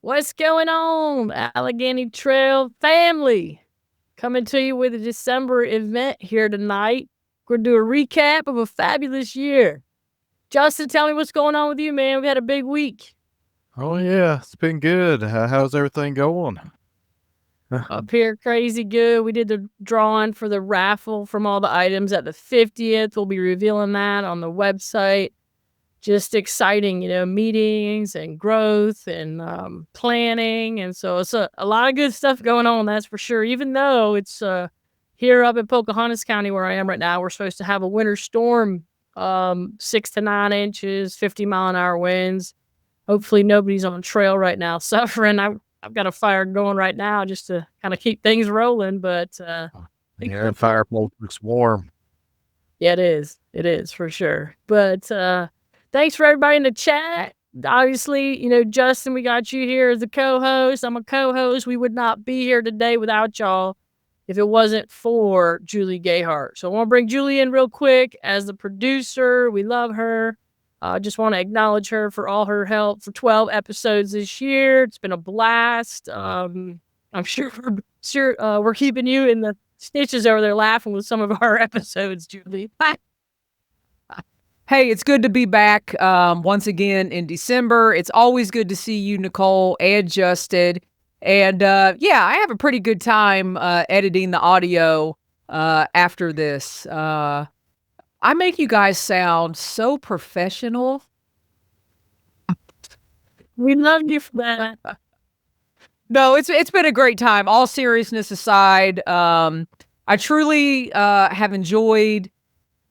What's going on, Allegheny Trail family? Coming to you with a December event here tonight. We're going to do a recap of a fabulous year. Justin, tell me what's going on with you, man. We had a big week. Oh yeah, it's been good. How's everything going? Up here, crazy good. We did the drawing for the raffle from all the items at the 50th. We'll be revealing that on the website. Just exciting, meetings and growth and planning. And so it's a lot of good stuff going on, that's for sure. Even though it's here up in Pocahontas County where I am right now, we're supposed to have a winter storm, 6 to 9 inches, 50-mile-an-hour winds. Hopefully nobody's on the trail right now suffering. I've got a fire going right now just to kind of keep things rolling, but Yeah, fire looks warm. yeah, it is. It is for sure. But thanks for everybody in the chat. Obviously, Justin, we got you here as a co-host. I'm a co-host. We would not be here today without y'all if it wasn't for Julie Gayhart. So I want to bring Julie in real quick as the producer. We love her. I just want to acknowledge her for all her help for 12 episodes this year. It's been a blast. I'm sure we're keeping you in the stitches over there laughing with some of our episodes, Julie. Hey, it's good to be back once again in December. It's always good to see you, Nicolle and Justin. And yeah, I have a pretty good time editing the audio after this. I make you guys sound so professional. We love you for that. No, it's been a great time. All seriousness aside, I truly have enjoyed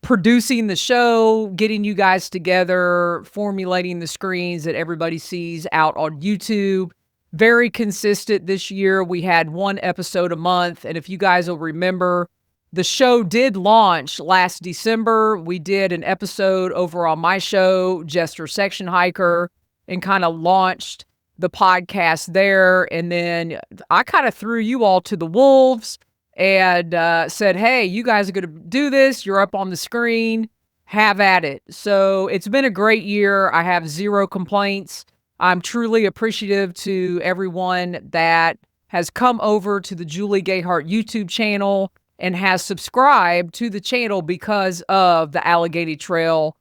producing the show, getting you guys together, formulating the screens that everybody sees out on YouTube. Very consistent this year. We had one episode a month. And if you guys will remember, the show did launch last December. We did an episode over on my show, Jester Section Hiker, and kind of launched the podcast there. And then I kind of threw you all to the wolves and said, hey, you guys are going to do this. You're up on the screen. Have at it. So it's been a great year. I have zero complaints. I'm truly appreciative to everyone that has come over to the Julie Gayhart YouTube channel and has subscribed to the channel because of the Allegheny Trail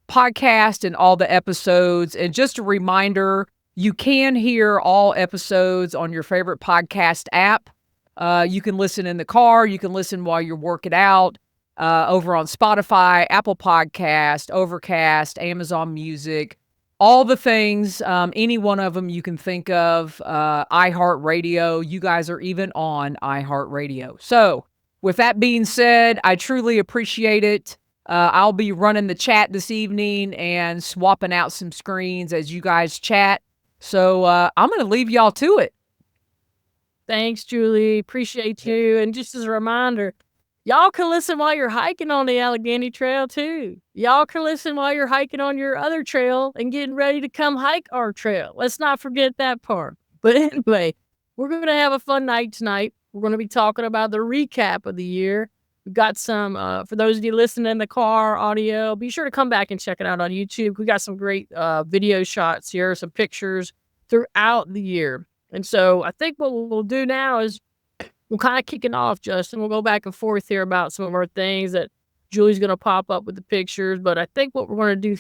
podcast and all the episodes. And just a reminder, you can hear all episodes on your favorite podcast app. You can listen in the car. You can listen while you're working out over on Spotify, Apple Podcast, Overcast, Amazon Music, all the things, any one of them you can think of, iHeartRadio. You guys are even on iHeartRadio. So with that being said, I truly appreciate it. I'll be running the chat this evening and swapping out some screens as you guys chat. So I'm going to leave y'all to it. Thanks, Julie. Appreciate you. And just as a reminder, y'all can listen while you're hiking on the Allegheny Trail, too. Y'all can listen while you're hiking on your other trail and getting ready to come hike our trail. Let's not forget that part. But anyway, we're going to have a fun night tonight. We're going to be talking about the recap of the year. We've got some, for those of you listening in the car, audio, be sure to come back and check it out on YouTube. We got some great video shots here, some pictures throughout the year. And so I think what we'll do now is we'll kind of kick it off, Justin. We'll go back and forth here about some of our things that Julie's going to pop up with the pictures. But I think what we're going to do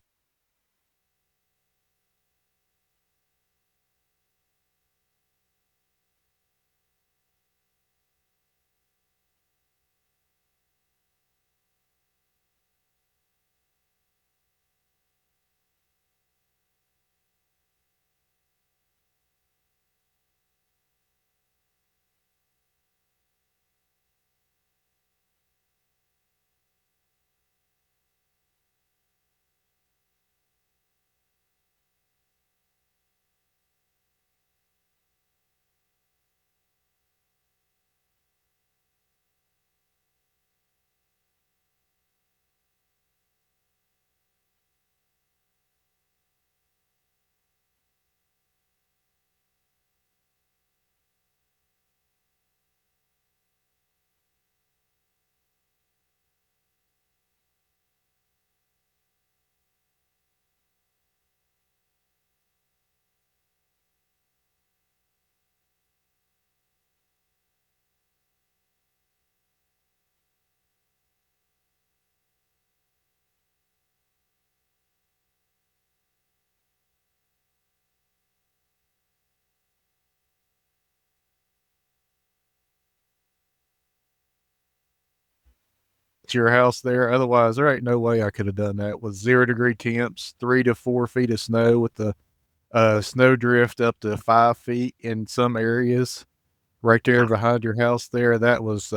to your house there. Otherwise, there ain't no way I could have done that with 0-degree temps, 3 to 4 feet of snow with the snow drift up to 5 feet in some areas right there behind your house there. That was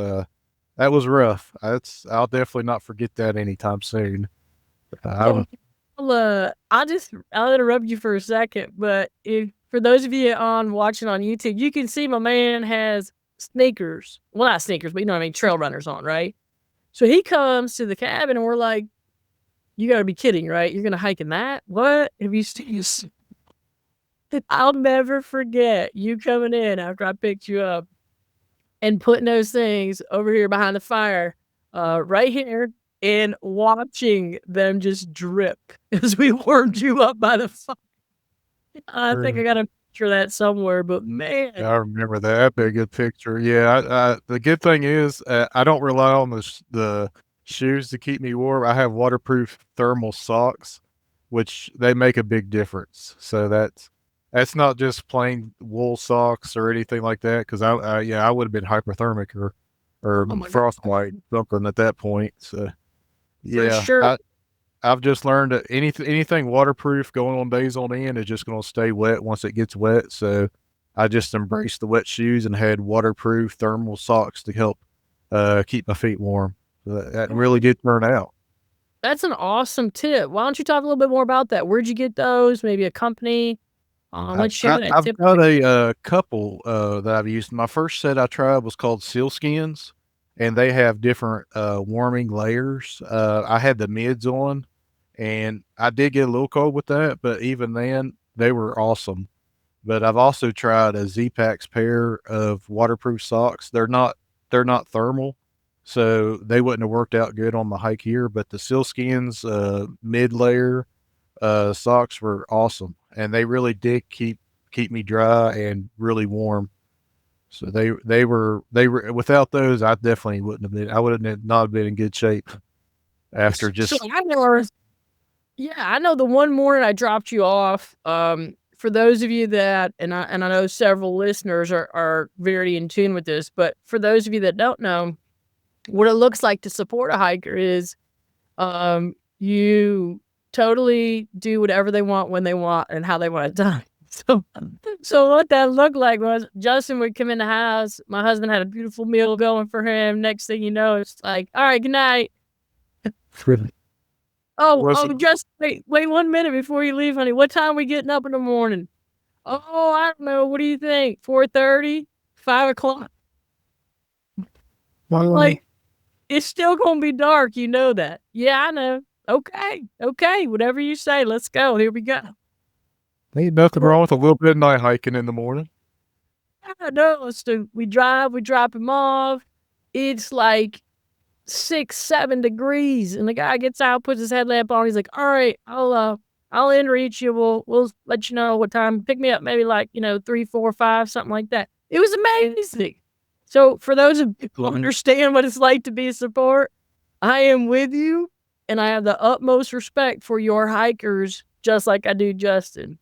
rough. I'll definitely not forget that anytime soon. Well, I'll interrupt you for a second, but if for those of you watching on YouTube, you can see my man has sneakers. Well, not sneakers, but you know what I mean, trail runners on, right? So he comes to the cabin and we're like, you gotta be kidding, right? You're gonna hike in that? What? Have you seen this? I'll never forget you coming in after I picked you up and putting those things over here behind the fire, right here, and watching them just drip as we warmed you up by the fire. I think I got a picture of that somewhere, but man. I remember that. That'd be a good picture. Yeah, the good thing is I don't rely on the shoes to keep me warm. I have waterproof thermal socks, which they make a big difference. So that's not just plain wool socks or anything like that. Because I would have been hypothermic or frostbite something at that point. So yeah, For sure. I've just learned that anything waterproof going on days on end is just going to stay wet once it gets wet. So I just embraced the wet shoes and had waterproof thermal socks to help keep my feet warm. So that really did turn out. That's an awesome tip. Why don't you talk a little bit more about that? Where'd you get those? Maybe a company? Let's share that I've tip. got a couple that I've used. My first set I tried was called Sealskins, and they have different warming layers. I had the mids on, and I did get a little cold with that, but even then, they were awesome. But I've also tried a Z-Pax pair of waterproof socks. They're not thermal, so they wouldn't have worked out good on the hike here. But the Sealskins mid layer socks were awesome, and they really did keep me dry and really warm. So they were without those, I definitely wouldn't have been. I would have not been in good shape after just. So I know the one morning I dropped you off. For those of you that, and I know several listeners are very in tune with this, but for those of you that don't know, what it looks like to support a hiker is, you totally do whatever they want, when they want, and how they want it done. So what that looked like was Justin would come in the house. My husband had a beautiful meal going for him. Next thing you know, it's like, all right, good night. Really? Just wait 1 minute before you leave, honey. What time are we getting up in the morning? Oh, I don't know. What do you think? 4:30? 5 o'clock? Like, it's still gonna be dark, you know that. Yeah, I know. Okay, whatever you say, let's go. Here we go. Ain't nothing wrong with a little bit of night hiking in the morning. I know. So we drop him off. It's like 6, 7 degrees, and the guy gets out, puts his headlamp on. He's like, "All right, I'll in reach you. We'll let you know what time. Pick me up, maybe like 3, 4, 5, something like that." It was amazing. So for those of you who understand what it's like to be a support, I am with you, and I have the utmost respect for your hikers, just like I do Justin.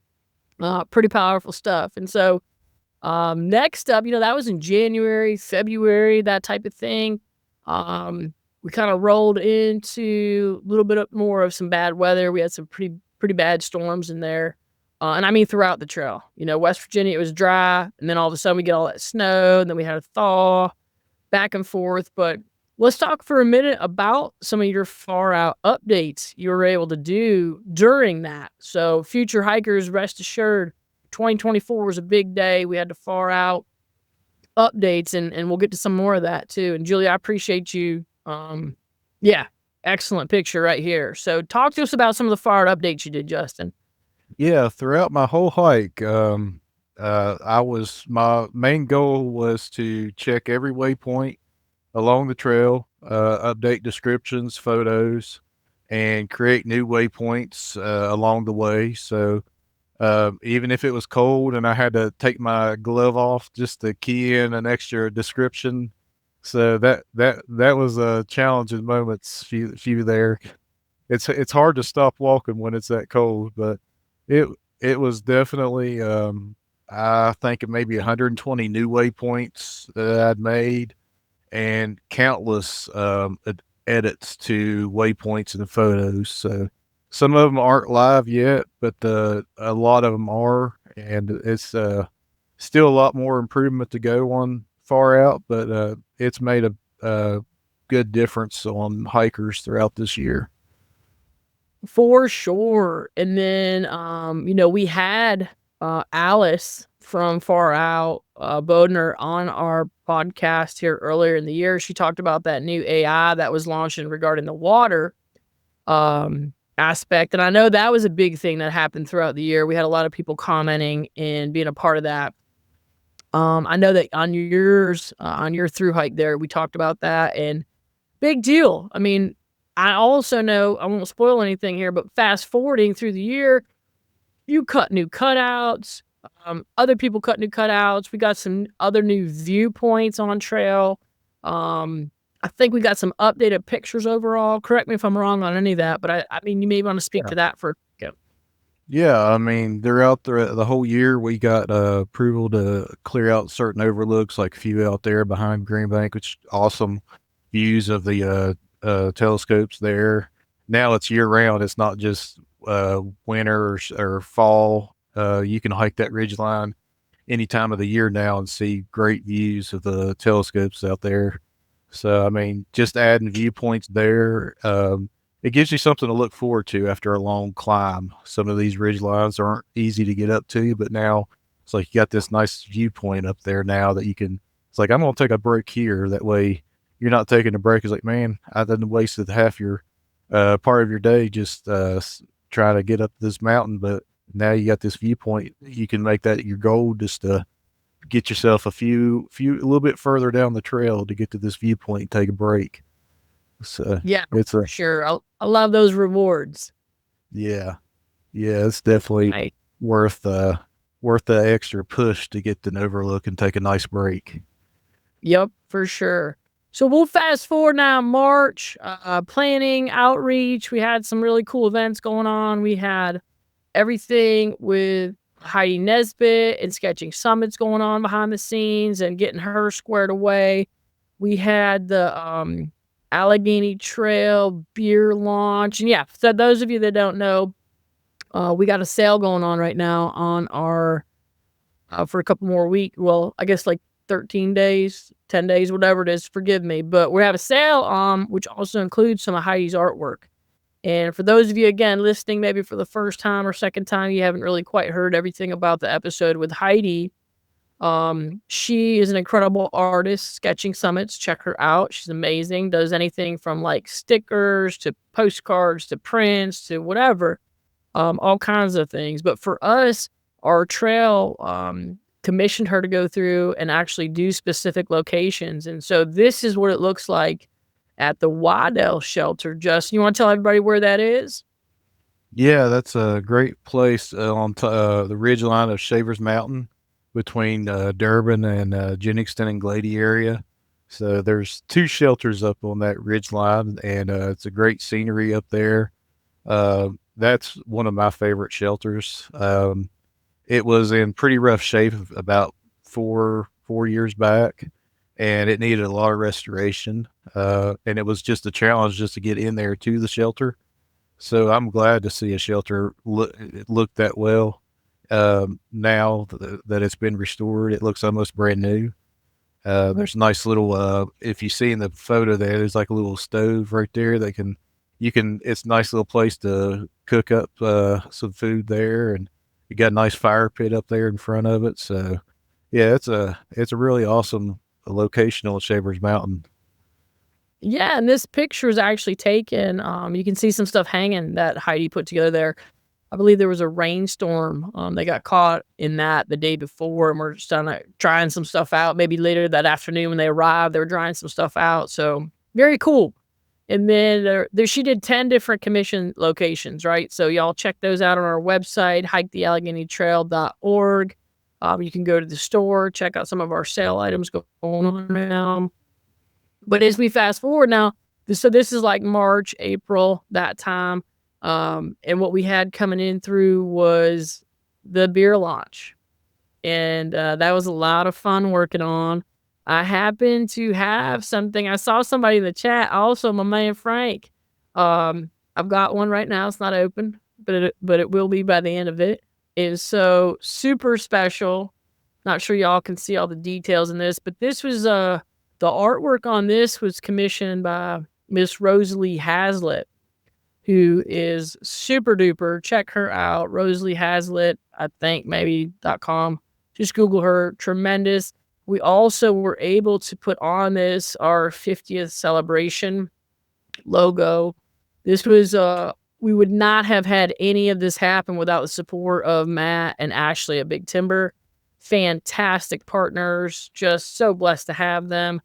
Pretty powerful stuff. And so next up, that was in January, February, that type of thing. We kind of rolled into a little bit more of some bad weather. We had some pretty bad storms in there. And I mean throughout the trail. West Virginia, it was dry, and then all of a sudden we get all that snow, and then we had a thaw, back and forth. But let's talk for a minute about some of your far out updates you were able to do during that. So future hikers, rest assured, 2024 was a big day. We had the far out updates, and we'll get to some more of that too. And Julie, I appreciate you. Yeah, excellent picture right here. So talk to us about some of the far out updates you did, Justin. Yeah, throughout my whole hike, my main goal was to check every waypoint along the trail, update descriptions, photos, and create new waypoints along the way. So even if it was cold and I had to take my glove off just to key in an extra description, so that was a challenging moments few there. It's hard to stop walking when it's that cold, but it was definitely I think maybe 120 new waypoints that I'd made, and countless edits to waypoints and photos. So some of them aren't live yet, but a lot of them are, and it's still a lot more improvement to go on far out, but it's made a good difference on hikers throughout this year. For sure. And then, we had Alice from Far Out, Bodner, on our podcast here earlier in the year. She talked about that new AI that was launching regarding the water aspect. And I know that was a big thing that happened throughout the year. We had a lot of people commenting and being a part of that. I know that on yours, on your through hike there, we talked about that, and big deal. I mean, I also know, I won't spoil anything here, but fast forwarding through the year, you cut new cutouts. Other people cut new cutouts. We got some other new viewpoints on trail. I think we got some updated pictures overall. Correct me if I'm wrong on any of that, but I mean, you may want to speak to that for. Yeah, I mean, they're out there the whole year. We got approval to clear out certain overlooks, like a few out there behind Green Bank, which awesome views of the telescopes there. Now it's year round. It's not just winter or fall. You can hike that ridge line any time of the year now and see great views of the telescopes out there. So, I mean, just adding viewpoints there, it gives you something to look forward to after a long climb. Some of these ridge lines aren't easy to get up to, but now it's like you got this nice viewpoint up there now that you can. It's like, I'm going to take a break here. That way you're not taking a break. It's like, man, I done wasted half your part of your day just trying to get up this mountain, but now you got this viewpoint. You can make that your goal, just to get yourself a little bit further down the trail to get to this viewpoint and take a break. So Yeah, it's for sure. I love those rewards. yeah, it's definitely Right. worth the extra push to get an overlook and take a nice break. Yep, for sure. So we'll fast forward now, March, planning, outreach. We had some really cool events going on. We had everything with Heidi Nesbitt and Sketching Summits going on behind the scenes and getting her squared away. We had the Allegheny Trail beer launch. And yeah, so those of you that don't know, we got a sale going on right now on our for a couple more weeks. Well, I guess like 13 days, 10 days, whatever it is, forgive me. But we have a sale which also includes some of Heidi's artwork. And for those of you, again, listening maybe for the first time or second time, you haven't really quite heard everything about the episode with Heidi. She is an incredible artist, Sketching Summits. Check her out. She's amazing. Does anything from like stickers to postcards to prints to whatever, all kinds of things. But for us, our trail commissioned her to go through and actually do specific locations. And so this is what it looks like at the Waddell shelter. Justin, you want to tell everybody where that is? Yeah, that's a great place on the ridge line of Shavers Mountain between Durbin and Jenningston and Glady area. So there's 2 shelters up on that ridge line, and it's a great scenery up there. That's one of my favorite shelters. It was in pretty rough shape about four years back, and it needed a lot of restoration. And it was just a challenge just to get in there to the shelter. So I'm glad to see a shelter look that well. Now that it's been restored, it looks almost brand new. There's a nice little, if you see in the photo there's like a little stove right there that it's a nice little place to cook up some food there, and you got a nice fire pit up there in front of it. So yeah, it's a really awesome location on Shavers Mountain. Yeah, and this picture is actually taken. You can see some stuff hanging that Heidi put together there. I believe there was a rainstorm. They got caught in that the day before, and we're just trying some stuff out. Maybe later that afternoon when they arrived, they were drying some stuff out. So very cool. And then she did 10 different commission locations, right? So y'all check those out on our website, hikethealleghenytrail.org. You can go to the store, check out some of our sale items going on now. But as we fast forward now, so this is like March, April, that time. And what we had coming in through was the beer launch. And that was a lot of fun working on. I happen to have something. I saw somebody in the chat, also my man Frank. I've got one right now. It's not open, but it will be by the end of it. Is so super special. Not sure y'all can see all the details in this, but this was the artwork on this was commissioned by Miss Rosalie Hazlitt, who is super duper. Check her out, Rosalie Hazlitt. I think maybe.com. Just Google her. Tremendous. We also were able to put on this our 50th celebration logo. This was we would not have had any of this happen without the support of Matt and Ashley at Big Timber. Fantastic partners. Just so blessed to have them.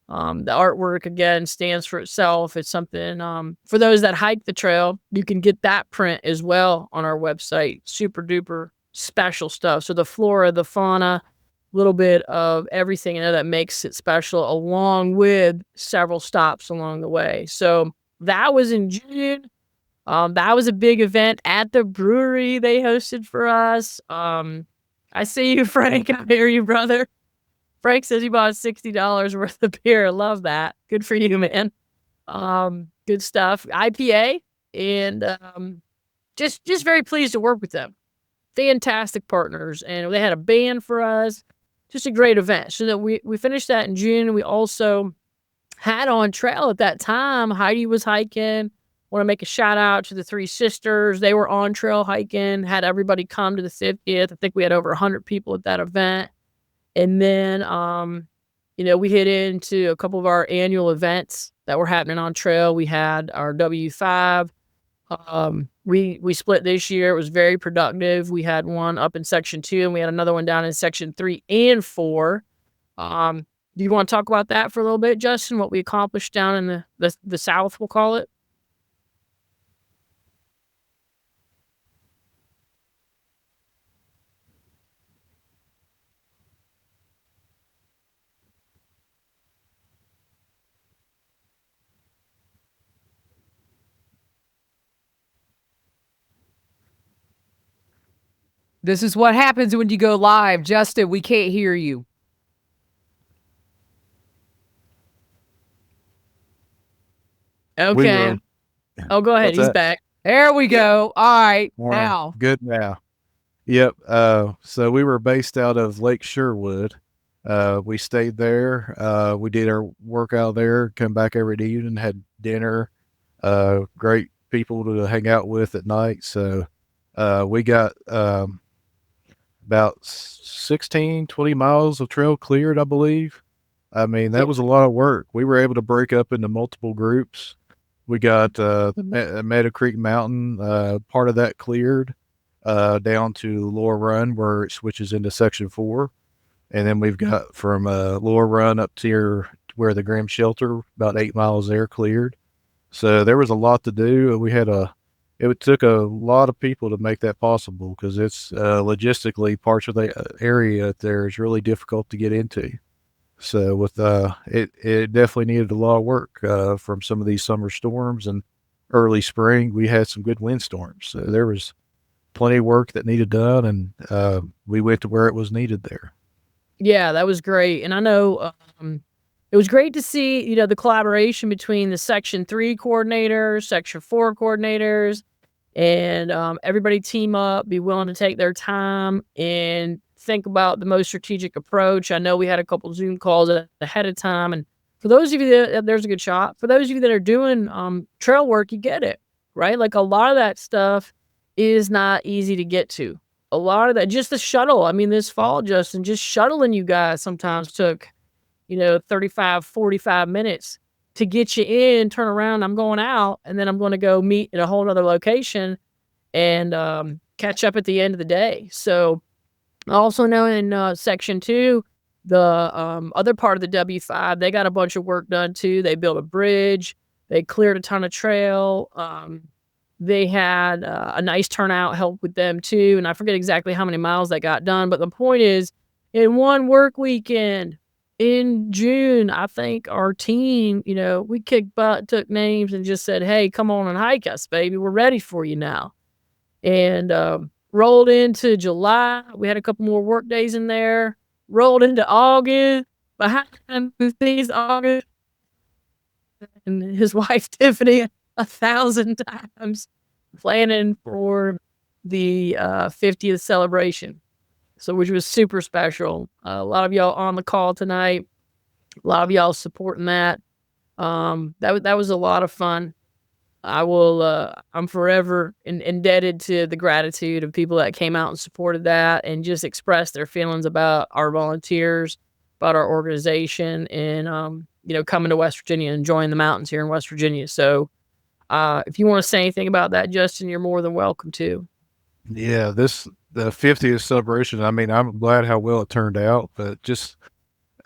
The artwork again stands for itself. It's something for those that hike the trail. You can get that print as well on our website. Super duper special stuff. So the flora, the fauna, little bit of everything that makes it special, along with several stops along the way. So that was in June. That was a big event at the brewery they hosted for us. I see you, Frank. I hear you, brother. Frank says he bought $60 worth of beer. Love that. Good for you, man. Good stuff. IPA, and just very pleased to work with them. Fantastic partners, and they had a band for us. Just a great event. So that we finished that in June. We also had on trail at that time. Heidi was hiking. Want to make a shout out to the three sisters. They were on trail hiking. Had everybody come to the 50th. I think we had over 100 people at that event. And then, we hit into a couple of our annual events that were happening on trail. We had our W5. We split this year. It was very productive. We had one up in section 2 and we had another one down in section 3 and 4. Do you want to talk about that for a little bit, Justin? What we accomplished down in the South, we'll call it? This is what happens when you go live. Justin, we can't hear you. Okay. Go ahead. He's back. There we go. All right. Now. Good now. Yep. So we were based out of Lake Sherwood. We stayed there. We did our workout there, come back every evening, had dinner. Great people to hang out with at night. So we got about 16, 20 miles of trail cleared, I believe. I mean, that was a lot of work. We were able to break up into multiple groups. We got the Meadow Creek Mountain, part of that cleared, down to Lower Run where it switches into section 4. And then we've got from Lower Run up to where the Grim Shelter, about 8 miles there cleared. So there was a lot to do. It took a lot of people to make that possible because it's logistically parts of the area there is really difficult to get into. So with it definitely needed a lot of work from some of these summer storms, and early spring we had some good windstorms. So there was plenty of work that needed done, and we went to where it was needed there. Yeah, that was great. And I know it was great to see, the collaboration between the section 3 coordinators, section 4 coordinators, and everybody team up, be willing to take their time and think about the most strategic approach. I know we had a couple Zoom calls ahead of time. And for those of you there's a good shot. For those of you that are doing trail work, you get it, right? Like a lot of that stuff is not easy to get to. A lot of that, just the shuttle. I mean, this fall, Justin, just shuttling you guys sometimes took, 35, 45 minutes to get you in, turn around, I'm going out, and then I'm going to go meet at a whole other location and catch up at the end of the day. So I also know in section 2, the other part of the W5, they got a bunch of work done too. They built a bridge. They cleared a ton of trail. They had a nice turnout help with them too. And I forget exactly how many miles they got done. But the point is, in one work weekend in June, I think our team, we kicked butt, took names, and just said, hey, come on and hike us, baby. We're ready for you now. And rolled into July. We had a couple more work days in there. Rolled into August. behind the scenes, August and his wife Tiffany 1,000 times planning for the 50th celebration. So, which was super special. A lot of y'all on the call tonight. A lot of y'all supporting that. That was a lot of fun. I'm forever indebted to the gratitude of people that came out and supported that and just expressed their feelings about our volunteers, about our organization, and coming to West Virginia and enjoying the mountains here in West Virginia. So, if you want to say anything about that, Justin, you're more than welcome to. Yeah, the 50th celebration. I mean, I'm glad how well it turned out, but just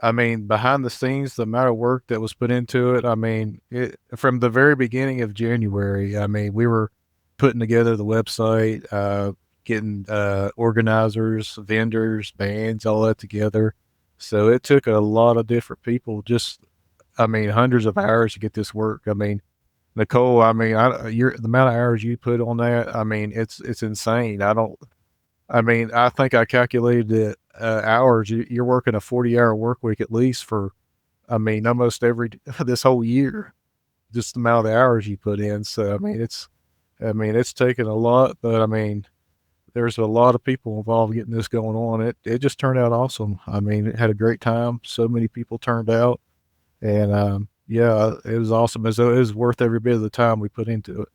I mean, behind the scenes, the amount of work that was put into it. I mean, from the very beginning of January. I mean, we were putting together the website, getting organizers, vendors, bands, all that together. So it took a lot of different people. Just, I mean, hundreds of hours to get this work. I mean, Nicolle, I mean, the amount of hours you put on that, I mean, it's insane. I mean, I think I calculated it, hours. You're working a 40-hour work week at least for, I mean, almost this whole year, just the amount of hours you put in. So, I mean, it's taken a lot, but I mean, there's a lot of people involved getting this going on. It just turned out awesome. I mean, it had a great time. So many people turned out, and yeah, it was awesome. As though it was worth every bit of the time we put into it.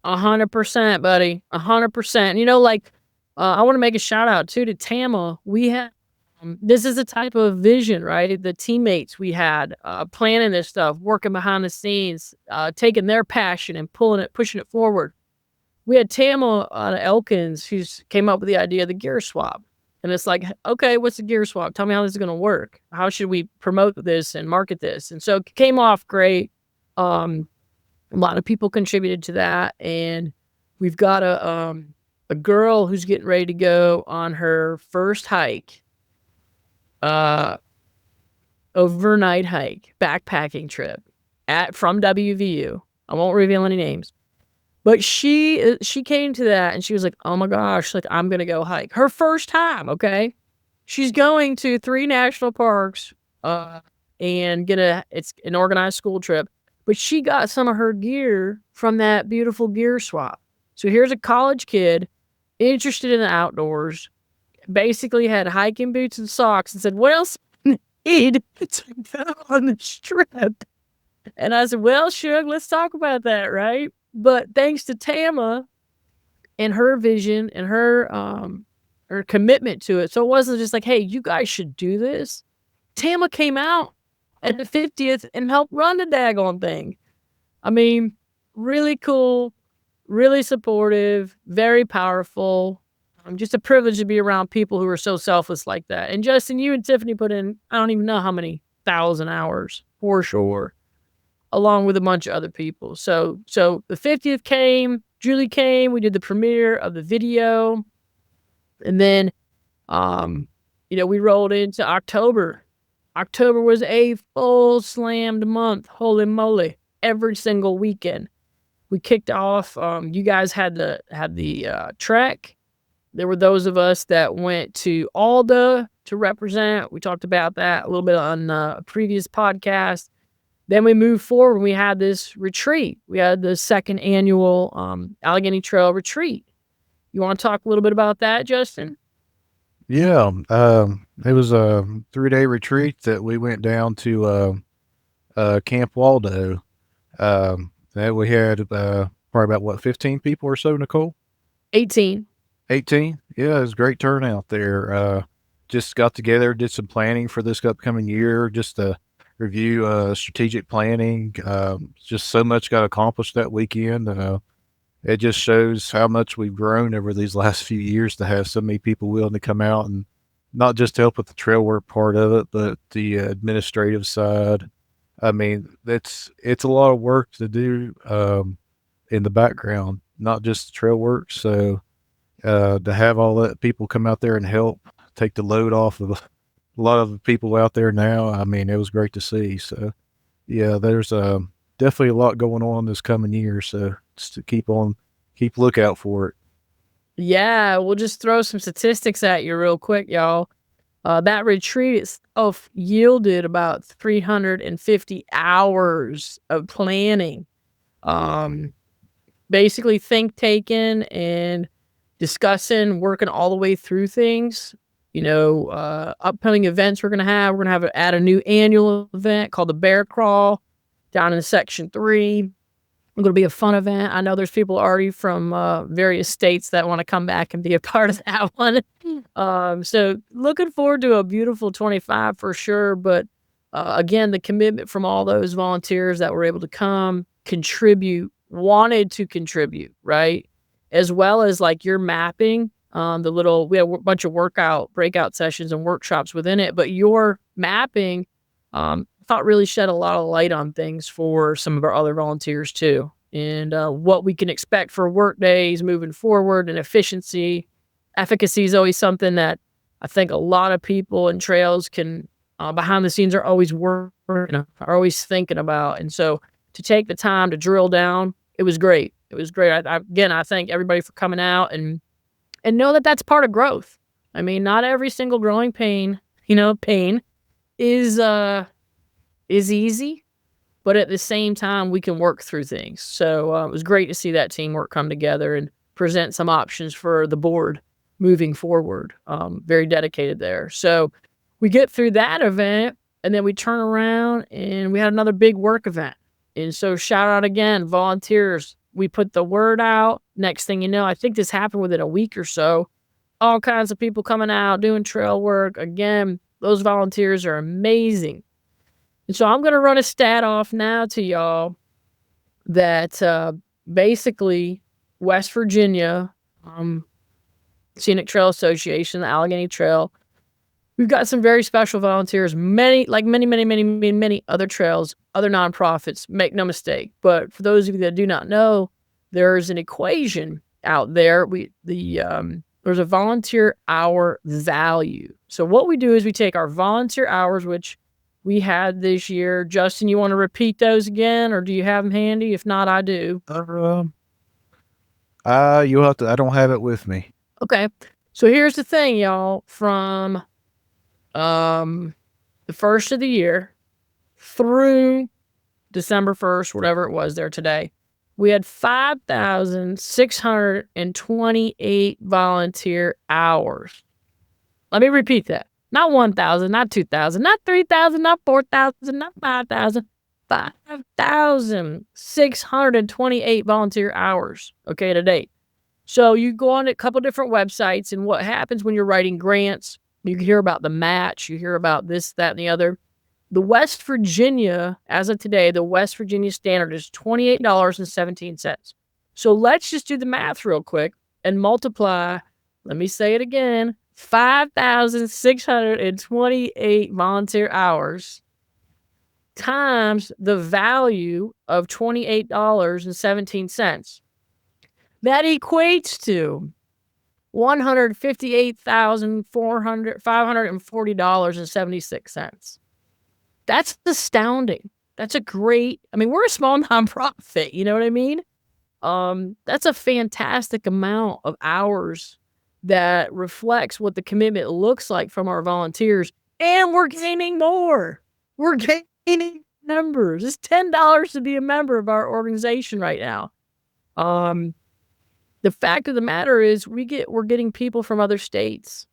100%, buddy. 100%. I want to make a shout out too to Tama. We had this is a type of vision, right? The teammates we had planning this stuff, working behind the scenes, taking their passion and pushing it forward. We had Tama on Elkins who came up with the idea of the gear swap. And it's like, okay, what's the gear swap? Tell me how this is going to work. How should we promote this and market this? And so it came off great. A lot of people contributed to that. And we've got a girl who's getting ready to go on her first hike, overnight hike, backpacking trip from WVU. I won't reveal any names. But she came to that and she was like, oh my gosh, like I'm going to go hike. Her first time, okay? She's going to 3 national parks and it's an organized school trip. But she got some of her gear from that beautiful gear swap. So here's a college kid interested in the outdoors, basically had hiking boots and socks and said, what else do I need to go on this trip? And I said, well, Shug, let's talk about that, right? But thanks to Tama and her vision and her commitment to it. So it wasn't just like, hey, you guys should do this. Tama came out at the 50th and helped run the daggone thing. I mean, really cool, really supportive, very powerful. Just a privilege to be around people who are so selfless like that. And Justin, you and Tiffany put in, I don't even know how many 1,000 hours for sure, along with a bunch of other people. So the 50th came, Julie came, we did the premiere of the video. And then, we rolled into October. October was a full slammed month. Holy moly. Every single weekend. We kicked off, you guys had the trek. There were those of us that went to Alda to represent. We talked about that a little bit on a previous podcast. Then we moved forward and we had this retreat. We had the second annual Allegheny Trail retreat. You want to talk a little bit about that, Justin? Yeah, it was a 3-day retreat that we went down to Camp Waldo. That we had probably about 15 people or so, Nicolle? 18. 18? Yeah, it was a great turnout there. Just got together, did some planning for this upcoming year, just to review strategic planning. Just so much got accomplished that weekend. It just shows how much we've grown over these last few years to have so many people willing to come out and not just help with the trail work part of it, but the administrative side. I mean, it's a lot of work to do in the background, not just the trail work. So to have all that people come out there and help take the load off of a lot of the people out there now, I mean, it was great to see. So yeah, there's definitely a lot going on this coming year. So just to keep lookout for it. Yeah, we'll just throw some statistics at you real quick, y'all. That retreat itself yielded about 350 hours of planning. Basically think taking and discussing, working all the way through things. Upcoming events we're gonna have. We're gonna add a new annual event called the Bear Crawl down in Section 3. It's gonna be a fun event. I know there's people already from various states that want to come back and be a part of that one. So looking forward to a beautiful 25 for sure. But again, the commitment from all those volunteers that were able to come, contribute, wanted to contribute, right? As well as like your mapping, we had a bunch of breakout sessions and workshops within it, but your mapping, thought really shed a lot of light on things for some of our other volunteers too. And what we can expect for work days moving forward and efficiency. Efficacy is always something that I think a lot of people in trails can, behind the scenes, are always are always thinking about. And so to take the time to drill down, it was great. It was great. I thank everybody for coming out and know that that's part of growth. I mean, not every single growing pain is easy, but at the same time, we can work through things. So it was great to see that teamwork come together and present some options for the board moving forward. Very dedicated there. So we get through that event, and then we turn around and we had another big work event. And so shout out again, volunteers. We put the word out. Next thing you know, I think this happened within a week or so. All kinds of people coming out, doing trail work. Again, those volunteers are amazing. And so I'm going to run a stat off now to y'all that basically West Virginia Scenic Trail Association, the Allegheny Trail, we've got some very special volunteers, many other trails, other nonprofits, make no mistake. But for those of you that do not know, there's an equation out there. There's a volunteer hour value. So what we do is we take our volunteer hours, which we had this year. Justin, you want to repeat those again, or do you have them handy? If not, I do. You'll have to. I don't have it with me. Okay. So here's the thing, y'all. From the first of the year through December 1st, whatever it was there today, we had 5,628 volunteer hours. Let me repeat that. Not 1,000, not 2,000, not 3,000, not 4,000, not 5,000. 5,628 volunteer hours, okay, to date. So you go on a couple different websites, and what happens when you're writing grants, you hear about the match, you hear about this, that, and the other. The West Virginia, as of today, the West Virginia standard is $28.17. So let's just do the math real quick and multiply, let me say it again, 5,628 volunteer hours times the value of $28.17. That equates to $158,540.76. That's astounding. That's a great, we're a small nonprofit, you know what I mean? That's a fantastic amount of hours that reflects what the commitment looks like from our volunteers. And we're gaining more. We're gaining numbers. It's $10 to be a member of our organization right now. The fact of the matter is we're getting people from other states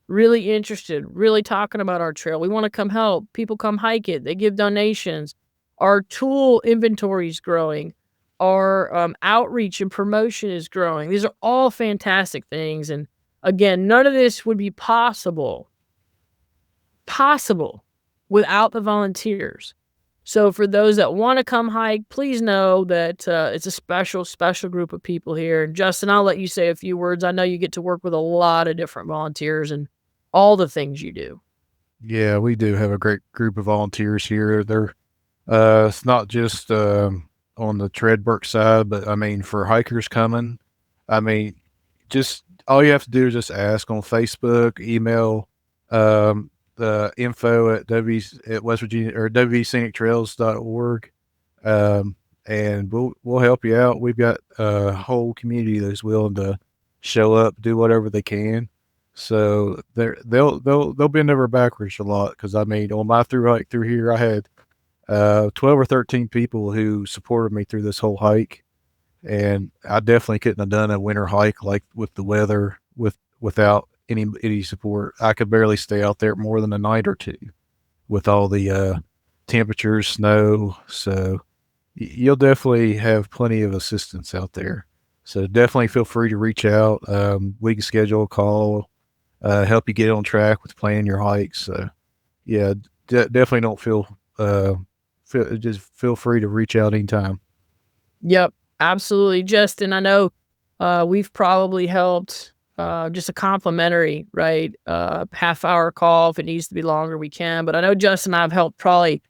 really interested, really talking about our trail. We want to come help. People come hike it. They give donations. Our tool inventory is growing. Our outreach and promotion is growing. These are all fantastic things. And again, none of this would be possible without the volunteers. So for those that want to come hike, please know that it's a special group of people here. And Justin, I'll let you say a few words. I know you get to work with a lot of different volunteers and all the things you do. Yeah, we do have a great group of volunteers here. They're it's not just on the Treadwork side, but for hikers coming, just all you have to do is just ask on Facebook, email the info at West Virginia or wvscenictrails.org, and we'll help you out. We've got a whole community that's willing to show up, do whatever they can. So they'll bend over backwards a lot because I mean on my through hike through here I had 12 or 13 people who supported me through this whole hike, and I definitely couldn't have done a winter hike like with the weather without any support. I could barely stay out there more than a night or two with all the temperatures, snow. So you'll definitely have plenty of assistance out there. So definitely feel free to reach out. We can schedule a call, help you get on track with planning your hikes. So yeah, definitely don't just feel free to reach out anytime. Yep, absolutely. Justin, I know we've probably helped just a complimentary, right? Half-hour call. If it needs to be longer, we can. But I know Justin and I have helped probably,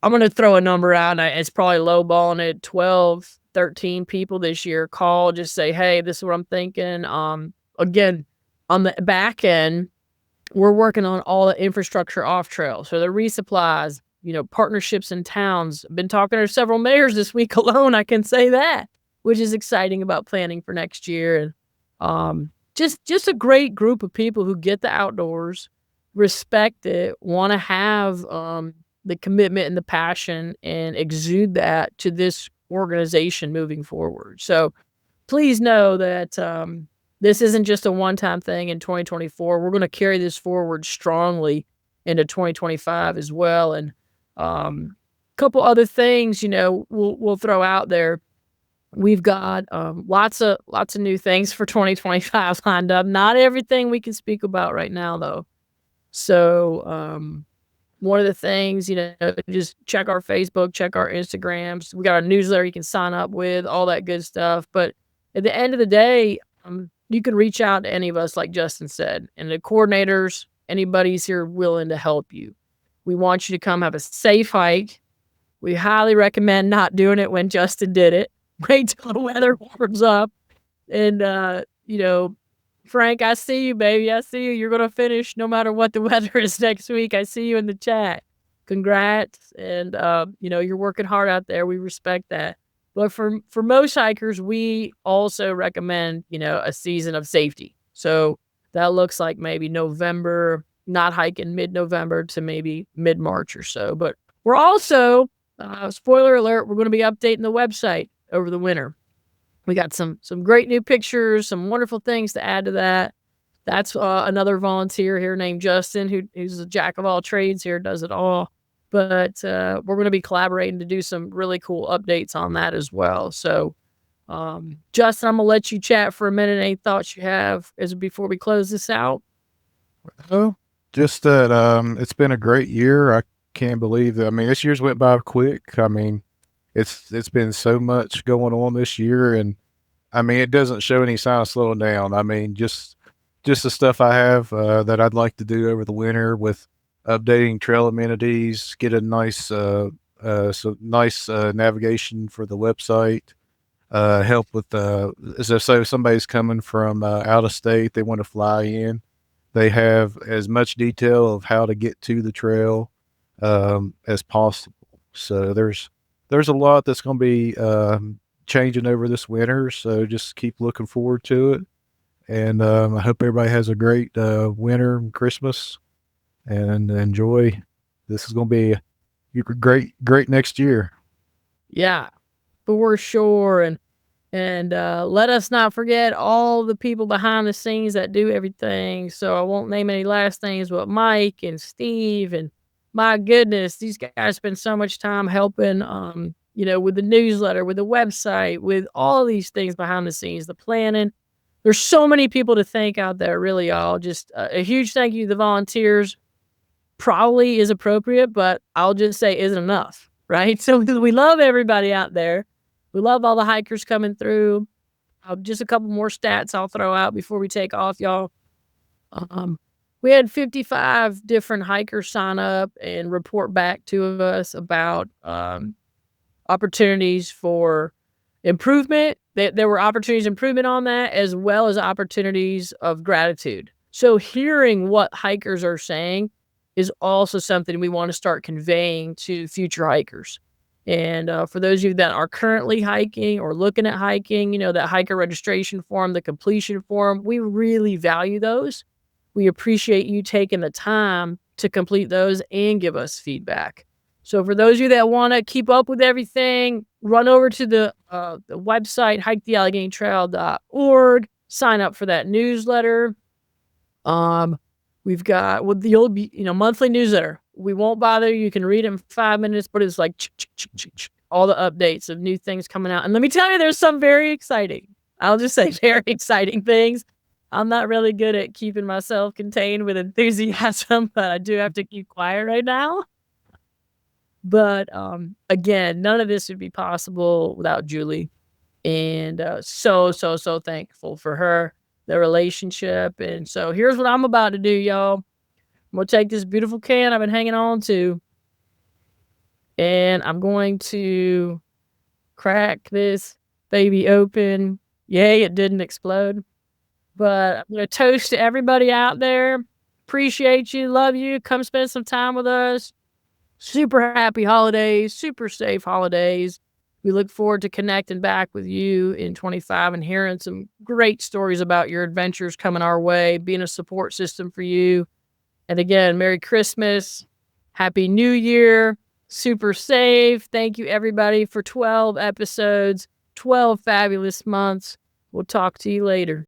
I'm going to throw a number out, and it's probably lowballing it, 12, 13 people this year call, just say, hey, this is what I'm thinking. Again, on the back end, we're working on all the infrastructure off trail. So the resupplies, partnerships in towns. I've been talking to several mayors this week alone. I can say that, which is exciting about planning for next year. And just a great group of people who get the outdoors, respect it, want to have the commitment and the passion and exude that to this organization moving forward. So please know that this isn't just a one-time thing in 2024. We're going to carry this forward strongly into 2025 as well. And a couple other things, we'll throw out there. We've got lots of new things for 2025 lined up. Not everything we can speak about right now, though. So one of the things, just check our Facebook, check our Instagrams. We got our newsletter you can sign up with, all that good stuff. But at the end of the day, you can reach out to any of us, like Justin said, and the coordinators, anybody's here willing to help you. We want you to come have a safe hike. We highly recommend not doing it when Justin did it. Wait till the weather warms up. And, Frank, I see you, baby. I see you. You're going to finish no matter what the weather is next week. I see you in the chat. Congrats. And, you're working hard out there. We respect that. But for most hikers, we also recommend, a season of safety. So that looks like maybe November, not hiking mid-November to maybe mid-March or so. But we're also, spoiler alert, we're going to be updating the website over the winter. We got some great new pictures, some wonderful things to add to that. That's another volunteer here named Justin, who's a jack of all trades here, does it all. But we're going to be collaborating to do some really cool updates on that as well. So, Justin, I'm going to let you chat for a minute. Any thoughts you have before we close this out? Oh, just that it's been a great year. I can't believe that. I mean, this year's went by quick. I mean, it's been so much going on this year, and I mean, it doesn't show any sign of slowing down. I mean, just the stuff I have that I'd like to do over the winter with updating trail amenities, get a nice navigation for the website, help with so if somebody's coming from out of state, they want to fly in, they have as much detail of how to get to the trail as possible. So there's a lot that's going to be changing over this winter. So just keep looking forward to it. And I hope everybody has a great winter and Christmas and enjoy. This is going to be a great next year. Yeah, for sure. And let us not forget all the people behind the scenes that do everything. So I won't name any last names, but Mike and Steve, and my goodness, these guys spend so much time helping, with the newsletter, with the website, with all these things behind the scenes, the planning. There's so many people to thank out there, really, all. Just a huge thank you to the volunteers. Probably is appropriate, but I'll just say isn't enough, right? So we love everybody out there. We love all the hikers coming through. Just a couple more stats I'll throw out before we take off, y'all. We had 55 different hikers sign up and report back to us about opportunities for improvement. There were opportunities of improvement on that, as well as opportunities of gratitude. So hearing what hikers are saying is also something we want to start conveying to future hikers. And for those of you that are currently hiking or looking at hiking, that hiker registration form, the completion form, we really value those. We appreciate you taking the time to complete those and give us feedback. So for those of you that want to keep up with everything, run over to the website, hikethealleghenytrail.org, sign up for that newsletter. We've got with the old, monthly newsletter. We won't bother you. You can read it in 5 minutes, but it's like all the updates of new things coming out. And let me tell you, there's some very exciting. I'll just say very exciting things. I'm not really good at keeping myself contained with enthusiasm, but I do have to keep quiet right now. But again, none of this would be possible without Julie. And so thankful for her, the relationship. And so here's what I'm about to do, y'all. I'm going to take this beautiful can I've been hanging on to, and I'm going to crack this baby open. Yay, it didn't explode. But I'm going to toast to everybody out there. Appreciate you. Love you. Come spend some time with us. Super happy holidays. Super safe holidays. We look forward to connecting back with you in 25 and hearing some great stories about your adventures coming our way, being a support system for you. And again, Merry Christmas. Happy New Year. Super safe. Thank you, everybody, for 12 episodes, 12 fabulous months. We'll talk to you later.